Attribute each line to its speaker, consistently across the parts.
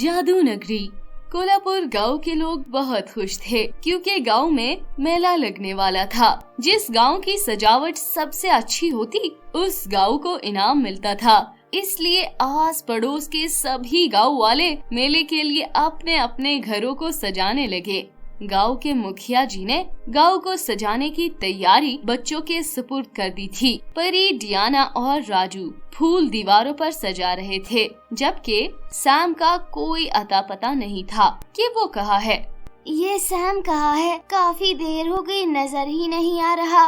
Speaker 1: जादू नगरी। कोल्हापुर गांव के लोग बहुत खुश थे क्योंकि गांव में मेला लगने वाला था। जिस गांव की सजावट सबसे अच्छी होती उस गांव को इनाम मिलता था। इसलिए आस पड़ोस के सभी गांव वाले मेले के लिए अपने अपने घरों को सजाने लगे। गांव के मुखिया जी ने गांव को सजाने की तैयारी बच्चों के सुपुर्द कर दी थी। परी, डियाना और राजू फूल दीवारों पर सजा रहे थे, जबकि सैम का कोई अता पता नहीं था कि वो कहाँ है।
Speaker 2: ये सैम कहाँ है? काफी देर हो गई, नजर ही नहीं आ रहा।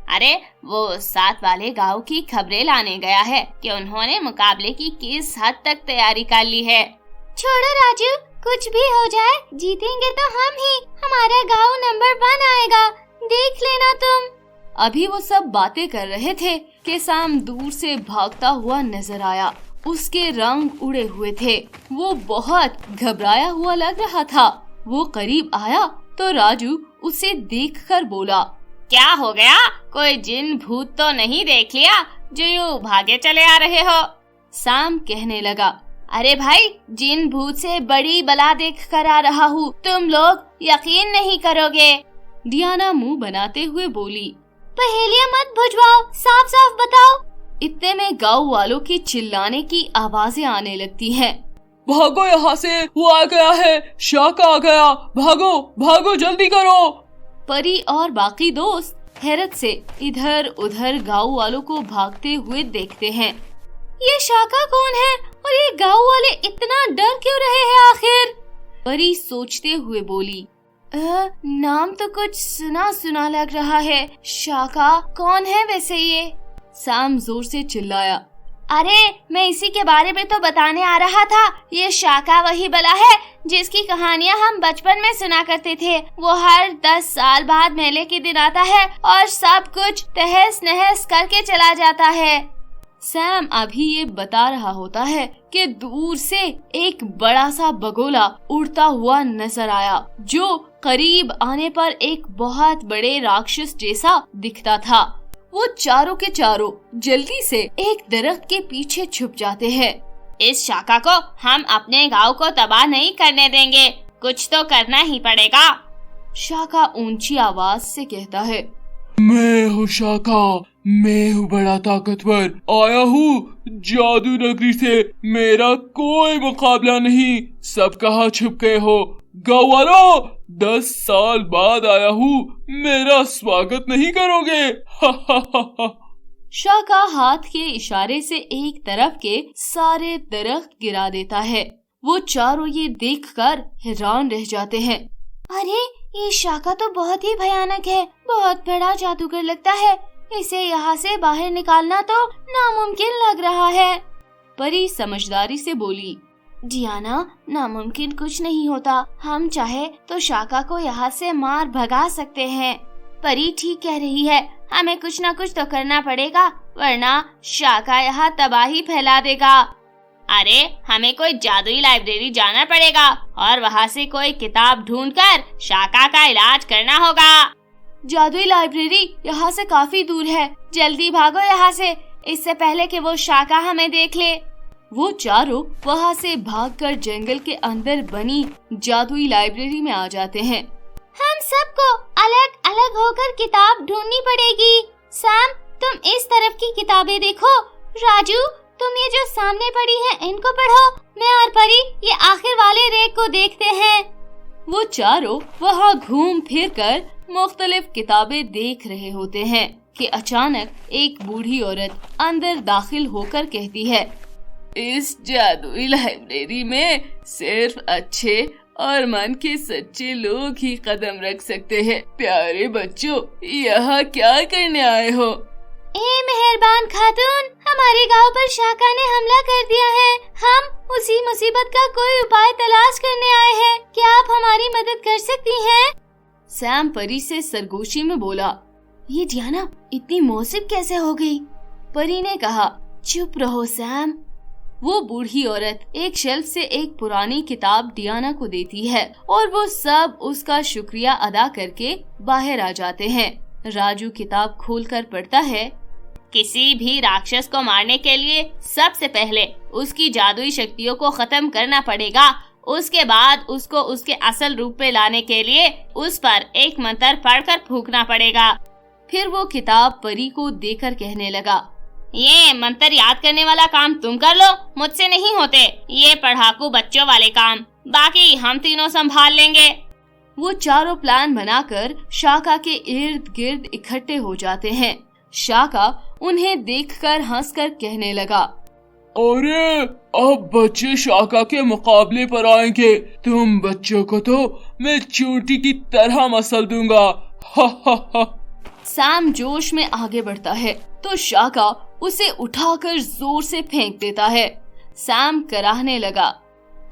Speaker 3: अरे वो साथ वाले गांव की खबरें लाने गया है कि उन्होंने मुकाबले की किस हद तक तैयारी कर ली है।
Speaker 2: छोड़ो राजू, कुछ भी हो जाए जीतेंगे तो हम ही। हमारा गांव नंबर 1 आएगा, देख लेना तुम।
Speaker 1: अभी वो सब बातें कर रहे थे कि सैम दूर से भागता हुआ नजर आया। उसके रंग उड़े हुए थे, वो बहुत घबराया हुआ लग रहा था। वो करीब आया तो राजू उसे देखकर बोला,
Speaker 3: क्या हो गया? कोई जिन भूत तो नहीं देख लिया जो यूं भागे चले आ रहे हो?
Speaker 1: सैम कहने लगा,
Speaker 3: अरे भाई, जिन भूत से बड़ी बला देख कर आ रहा हूँ, तुम लोग यकीन नहीं करोगे।
Speaker 1: डियाना मुंह बनाते हुए बोली,
Speaker 2: पहेलियां मत बुझवाओ, साफ साफ बताओ।
Speaker 1: इतने में गांव वालों की चिल्लाने की आवाजें आने लगती हैं।
Speaker 4: भागो यहाँ से, वो आ गया है, शाका आ गया, भागो भागो जल्दी करो।
Speaker 1: परी और बाकी दोस्त हैरत से इधर उधर गांव वालों को भागते हुए देखते हैं।
Speaker 2: ये शाका कौन है और ये गांव वाले इतना डर क्यों रहे हैं आखिर?
Speaker 1: परी सोचते हुए बोली, नाम तो कुछ सुना सुना लग रहा है। शाका कौन है वैसे ये? सैम जोर से चिल्लाया,
Speaker 3: अरे मैं इसी के बारे में तो बताने आ रहा था। ये शाका वही बला है जिसकी कहानियां हम बचपन में सुना करते थे। वो हर 10 साल बाद मेले के दिन आता है और सब कुछ तहस नहस करके चला जाता है।
Speaker 1: सैम अभी ये बता रहा होता है कि दूर से एक बड़ा सा बगोला उड़ता हुआ नजर आया, जो करीब आने पर एक बहुत बड़े राक्षस जैसा दिखता था। वो चारों के चारों जल्दी से एक दरख्त के पीछे छुप जाते हैं।
Speaker 3: इस शाका को हम अपने गांव को तबाह नहीं करने देंगे, कुछ तो करना ही पड़ेगा।
Speaker 1: शाका ऊंची आवाज से कहता है,
Speaker 4: मैं हूँ शाका, मैं हूँ बड़ा ताकतवर, आया हूँ जादू नगरी से, मेरा कोई मुकाबला नहीं। सब कहाँ छुप गए हो? गाँव वालों, 10 साल बाद आया हूँ, मेरा स्वागत नहीं करोगे?
Speaker 1: शाका हाथ के इशारे से एक तरफ के सारे दरख्त गिरा देता है। वो चारों ये देखकर हैरान रह जाते हैं।
Speaker 2: अरे ये शाका तो बहुत ही भयानक है, बहुत बड़ा जादूगर लगता है। इसे यहाँ से बाहर निकालना तो नामुमकिन लग रहा है।
Speaker 1: परी समझदारी से बोली,
Speaker 2: डियाना, नामुमकिन कुछ नहीं होता। हम चाहे तो शाका को यहाँ से मार भगा सकते हैं।
Speaker 3: परी ठीक कह रही है, हमें कुछ न कुछ तो करना पड़ेगा, वरना शाका यहाँ तबाही फैला देगा। अरे हमें कोई जादुई लाइब्रेरी जाना पड़ेगा और वहाँ से कोई किताब ढूंढकर शाका का इलाज करना होगा।
Speaker 1: जादुई लाइब्रेरी यहाँ से काफी दूर है, जल्दी भागो यहाँ से, इससे पहले कि वो शाका हमें देख ले। वो चारों वहाँ से भागकर जंगल के अंदर बनी जादुई लाइब्रेरी में आ जाते हैं।
Speaker 2: हम सबको अलग अलग होकर किताब ढूंढनी पड़ेगी। सैम, तुम इस तरफ की किताबें देखो। राजू, तुम ये जो सामने पड़ी है इनको पढ़ो। मैं और परी ये आखिर वाले रैक को देखते हैं।
Speaker 1: वो चारों वहाँ घूम फिर कर मुख्तलिफ किताबें देख रहे होते हैं कि अचानक एक बूढ़ी औरत अंदर दाखिल होकर कहती है, इस जादुई लाइब्रेरी में सिर्फ अच्छे और मन के सच्चे लोग ही कदम रख सकते हैं। प्यारे बच्चों, यहाँ क्या करने आए हो?
Speaker 2: ए मेहरबान खातून, हमारे गांव पर शाका ने हमला कर दिया है। हम उसी मुसीबत का कोई उपाय तलाश करने आए हैं। क्या आप हमारी मदद कर सकती हैं?
Speaker 1: सैम परी से सरगोशी में बोला, ये डियाना इतनी मौसिब कैसे हो गई? परी ने कहा, चुप रहो सैम। वो बूढ़ी औरत एक शेल्फ से एक पुरानी किताब डियाना को देती है और वो सब उसका शुक्रिया अदा करके बाहर आ जाते हैं। राजू किताब खोलकर पढ़ता है,
Speaker 3: किसी भी राक्षस को मारने के लिए सबसे पहले उसकी जादुई शक्तियों को खत्म करना पड़ेगा उसके बाद उसको उसके असल रूप में लाने के लिए उस पर एक मंत्र पढ़कर फूंकना पड़ेगा।
Speaker 1: फिर वो किताब परी को देकर कहने लगा,
Speaker 3: ये मंत्र याद करने वाला काम तुम कर लो, मुझसे नहीं होते ये पढ़ाकू बच्चों वाले काम, बाकी हम तीनों संभाल लेंगे।
Speaker 1: वो चारों प्लान बनाकर शाका के इर्द गिर्द इकट्ठे हो जाते हैं। शाका उन्हें देखकर हंसकर कहने लगा,
Speaker 4: अरे अब बच्चे शाका के मुकाबले पर आएंगे, तुम बच्चों को तो मैं चोटी की तरह मसल दूंगा। हा हा हा।
Speaker 1: सैम जोश में आगे बढ़ता है तो शाका उसे उठाकर जोर से फेंक देता है। सैम कराहने लगा,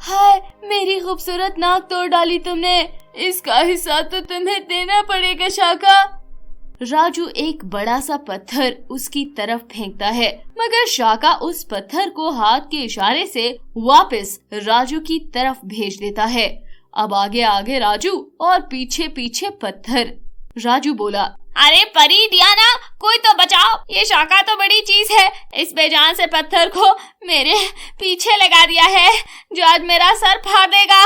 Speaker 1: हाय मेरी खूबसूरत नाक तोड़ डाली तुमने, इसका हिस्सा तो तुम्हें देना पड़ेगा शाका। राजू एक बड़ा सा पत्थर उसकी तरफ फेंकता है, मगर शाका उस पत्थर को हाथ के इशारे से वापस राजू की तरफ भेज देता है। अब आगे आगे राजू और पीछे पीछे पत्थर। राजू बोला,
Speaker 3: अरे परी डियाना कोई तो बचाओ, ये शाका तो बड़ी चीज है, इस बेजान से पत्थर को मेरे पीछे लगा दिया है जो आज मेरा सर फाड़ देगा।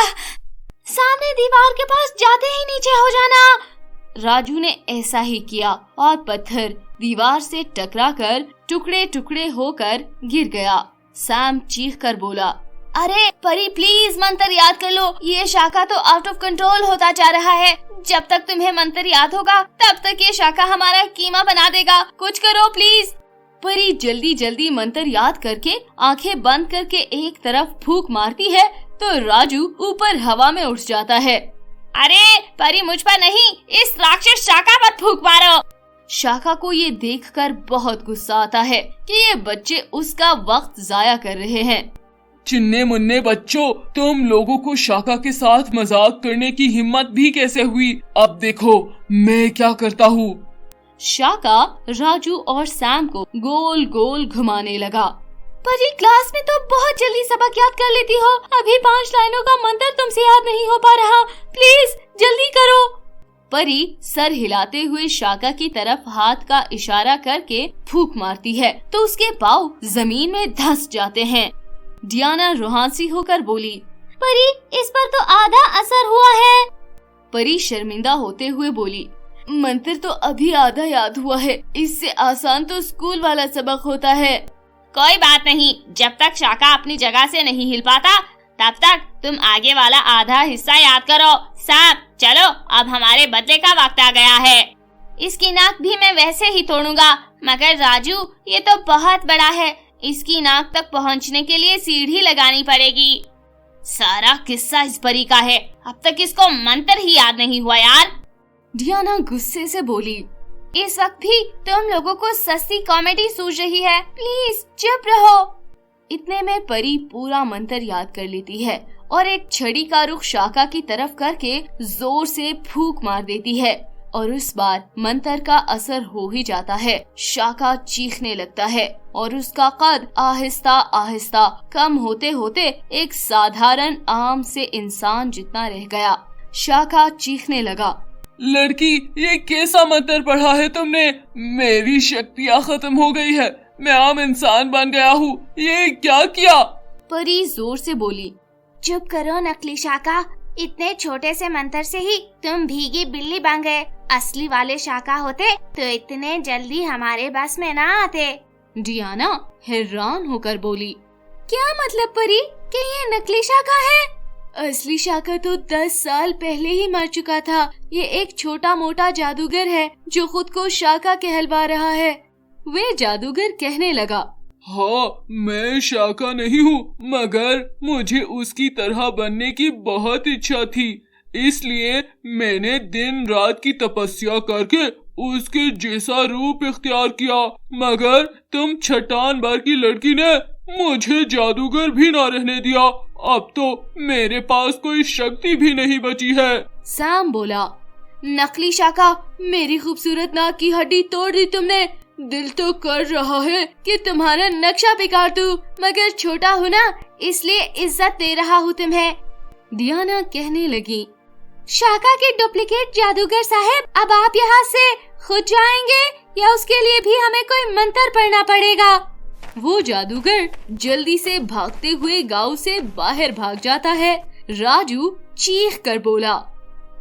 Speaker 2: सामने दीवार के पास जाते ही नीचे हो जाना।
Speaker 1: राजू ने ऐसा ही किया और पत्थर दीवार से टकराकर टुकड़े टुकड़े होकर गिर गया। सैम चीख कर बोला,
Speaker 2: अरे परी प्लीज मंत्र याद कर लो, ये शाका तो आउट ऑफ कंट्रोल होता जा रहा है। जब तक तुम्हें मंत्र याद होगा तब तक ये शाका हमारा कीमा बना देगा, कुछ करो प्लीज।
Speaker 1: परी जल्दी जल्दी मंत्र याद करके आंखें बंद करके एक तरफ फूंक मारती है तो राजू ऊपर हवा में उठ जाता है।
Speaker 3: अरे परी मुझ पर नहीं, इस राक्षस शाका पर फूंक मारो।
Speaker 1: शाका को ये देखकर बहुत गुस्सा आता है कि ये बच्चे उसका वक्त जाया कर रहे हैं।
Speaker 4: चिन्ने मुन्ने बच्चों, तुम लोगों को शाका के साथ मजाक करने की हिम्मत भी कैसे हुई? अब देखो मैं क्या करता हूँ।
Speaker 1: शाका राजू और सैम को गोल गोल घुमाने लगा।
Speaker 2: परी क्लास में तो बहुत जल्दी सबक याद कर लेती हो, अभी 5 लाइनों का मंत्र तुमसे याद नहीं हो पा रहा, प्लीज जल्दी करो।
Speaker 1: परी सर हिलाते हुए शाका की तरफ हाथ का इशारा करके फूंक मारती है तो उसके पाँव जमीन में धंस जाते हैं। डियाना रुहासी होकर बोली,
Speaker 2: परी इस पर तो आधा असर हुआ है।
Speaker 1: परी शर्मिंदा होते हुए बोली, मंत्र तो अभी आधा याद हुआ है, इससे आसान तो स्कूल वाला सबक होता है।
Speaker 3: कोई बात नहीं, जब तक शाका अपनी जगह से नहीं हिल पाता तब तक तुम आगे वाला आधा हिस्सा याद करो। साहब चलो, अब हमारे बदले का वक्त आ गया है।
Speaker 2: इसकी नाक भी मैं वैसे ही तोड़ूंगा, मगर राजू ये तो बहुत बड़ा है, इसकी नाक तक पहुंचने के लिए सीढ़ी लगानी पड़ेगी।
Speaker 3: सारा किस्सा इस परी का है, अब तक इसको मंत्र ही याद नहीं हुआ यार।
Speaker 1: डियाना गुस्से से बोली,
Speaker 2: इस वक्त भी तुम लोगों को सस्ती कॉमेडी सूझ रही है, प्लीज चुप रहो।
Speaker 1: इतने में परी पूरा मंत्र याद कर लेती है और एक छड़ी का रुख शाका की तरफ करके जोर से फूंक मार देती है और इस बार मंत्र का असर हो ही जाता है। शाका चीखने लगता है और उसका कद आहिस्ता आहिस्ता कम होते होते एक साधारण आम से इंसान जितना रह गया। शाका चीखने लगा,
Speaker 4: लड़की ये कैसा मंत्र पढ़ा है तुमने? मेरी शक्तियाँ खत्म हो गई है, मैं आम इंसान बन गया हूँ, ये क्या किया?
Speaker 1: परी जोर से बोली,
Speaker 2: चुप करो नकली शाका, इतने छोटे से मंत्र से ही तुम भीगी बिल्ली बन गए। असली वाले शाका होते तो इतने जल्दी हमारे बस में ना आते।
Speaker 1: डियाना हैरान होकर बोली,
Speaker 2: क्या मतलब परी कि ये नकली शाका है?
Speaker 1: असली शाका तो 10 साल पहले ही मर चुका था। ये एक छोटा मोटा जादूगर है जो खुद को शाका कहलवा रहा है। वे जादूगर कहने लगा,
Speaker 4: हाँ मैं शाका नहीं हूँ, मगर मुझे उसकी तरह बनने की बहुत इच्छा थी, इसलिए मैंने दिन रात की तपस्या करके उसके जैसा रूप इख्तियार किया, मगर तुम छटान भर की लड़की ने मुझे जादूगर भी ना रहने दिया। अब तो मेरे पास कोई शक्ति भी नहीं बची है।
Speaker 1: सैम बोला, नकली शाका, मेरी खूबसूरत नाक की हड्डी तोड़ दी तुमने। दिल तो कर रहा है कि तुम्हारा नक्शा बिगाड़ दूं, मगर छोटा हो ना, इसलिए इज्जत दे रहा हूँ तुम्हें। डियाना कहने लगी,
Speaker 2: शाका के डुप्लीकेट जादूगर साहब, अब आप यहाँ से खुद जाएंगे या उसके लिए भी हमें कोई मंत्र पढ़ना पड़ेगा?
Speaker 1: वो जादूगर जल्दी से भागते हुए गांव से बाहर भाग जाता है। राजू चीख कर बोला,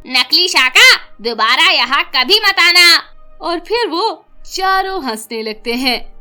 Speaker 3: नकली शाका, दोबारा यहाँ कभी मत आना।
Speaker 1: और फिर वो चारों हंसने लगते हैं।